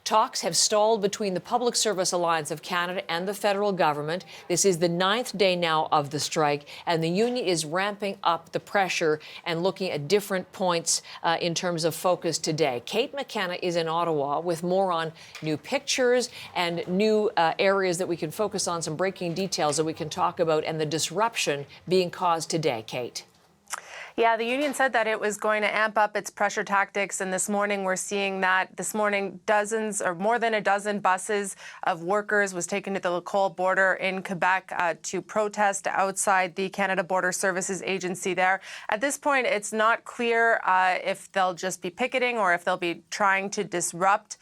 Talks have stalled between the Public Service Alliance of Canada and the federal government. This is the 9th day now of the strike, and the union is ramping up the pressure and looking at different points in terms of focus today. Kate McKenna is in Ottawa with more on new pictures and new areas that we can focus on, some breaking details that we can talk about, and the disruption being caused today. Kate. Yeah, the union said that it was going to amp up its pressure tactics, and this morning we're seeing that. This morning, dozens or more than a dozen buses of workers was taken to the Lacolle border in Quebec to protest outside the Canada Border Services Agency there. At this point, it's not clear if they'll just be picketing or if they'll be trying to disrupt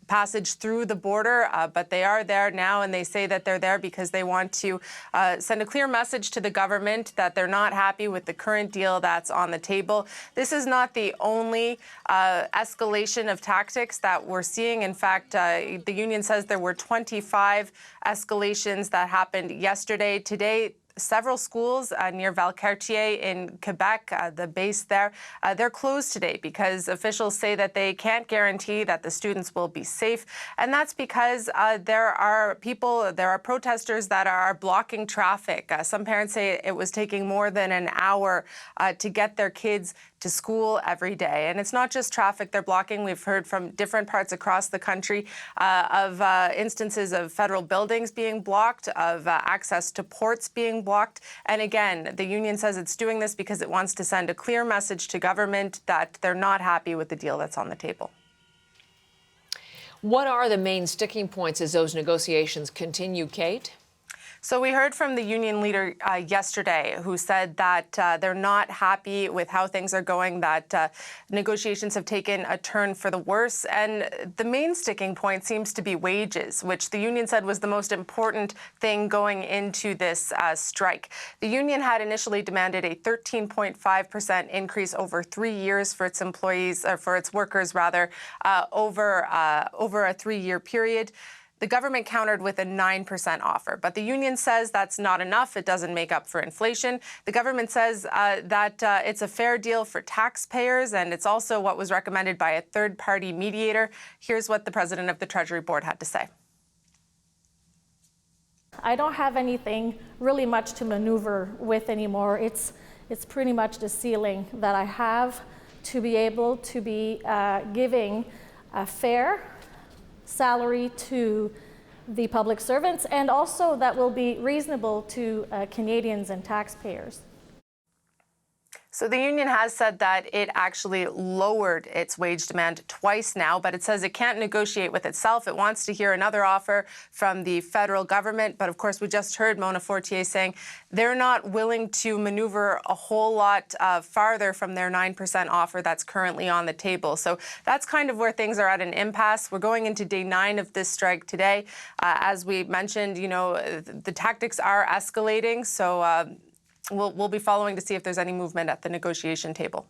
passage through the border, but they are there now, and they say that they're there because they want to send a clear message to the government that they're not happy with the current deal that's on the table. This is not the only escalation of tactics that we're seeing. In fact, the union says there were 25 escalations that happened yesterday. Today, several schools near Valcartier in Quebec, the base there, they're closed today because officials say that they can't guarantee that the students will be safe. And that's because there are protesters that are blocking traffic. Some parents say it was taking more than an hour to get their kids to school every day. And it's not just traffic they're blocking. We've heard from different parts across the country of instances of federal buildings being blocked, of access to ports being blocked. And again, the union says it's doing this because it wants to send a clear message to government that they're not happy with the deal that's on the table. What are the main sticking points as those negotiations continue, Kate? So we heard from the union leader yesterday who said that they're not happy with how things are going, that negotiations have taken a turn for the worse. And the main sticking point seems to be wages, which the union said was the most important thing going into this strike. The union had initially demanded a 13.5% increase over 3 years for its employees, or for its workers rather, over a 3-year period. The government countered with a 9% offer, but the union says that's not enough. It doesn't make up for inflation. The government says that it's a fair deal for taxpayers, and it's also what was recommended by a third-party mediator. Here's what the president of the Treasury Board had to say. I don't have anything really much to maneuver with anymore. It's pretty much the ceiling that I have to be able to be giving a fair salary to the public servants, and also that will be reasonable to Canadians and taxpayers. So the union has said that it actually lowered its wage demand twice now, but it says it can't negotiate with itself. It wants to hear another offer from the federal government. But of course, we just heard Mona Fortier saying they're not willing to maneuver a whole lot farther from their 9% offer that's currently on the table. So that's kind of where things are at an impasse. We're going into day 9 of this strike today. As we mentioned, you know, the tactics are escalating. So We'll be following to see if there's any movement at the negotiation table.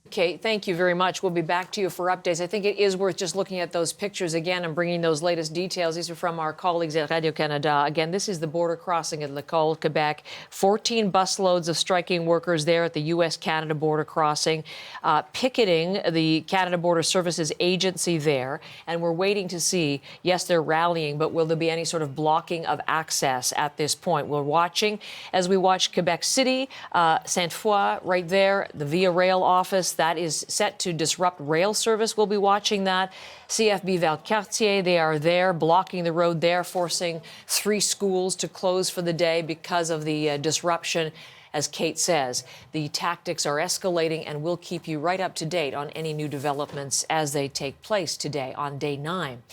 Kate, thank you very much. We'll be back to you for updates. I think it is worth just looking at those pictures again and bringing those latest details. These are from our colleagues at Radio-Canada. Again, this is the border crossing at Lacolle, Quebec. 14 busloads of striking workers there at the U.S.-Canada border crossing, picketing the Canada Border Services Agency there. And we're waiting to see, yes, they're rallying, but will there be any sort of blocking of access at this point? We're watching as we watch Quebec City, Sainte-Foy right there, the Via Rail office. That is set to disrupt rail service. We'll be watching that. CFB Valcartier, they are there, blocking the road there, forcing 3 schools to close for the day because of the disruption. As Kate says, the tactics are escalating, and we'll keep you right up to date on any new developments as they take place today on day 9.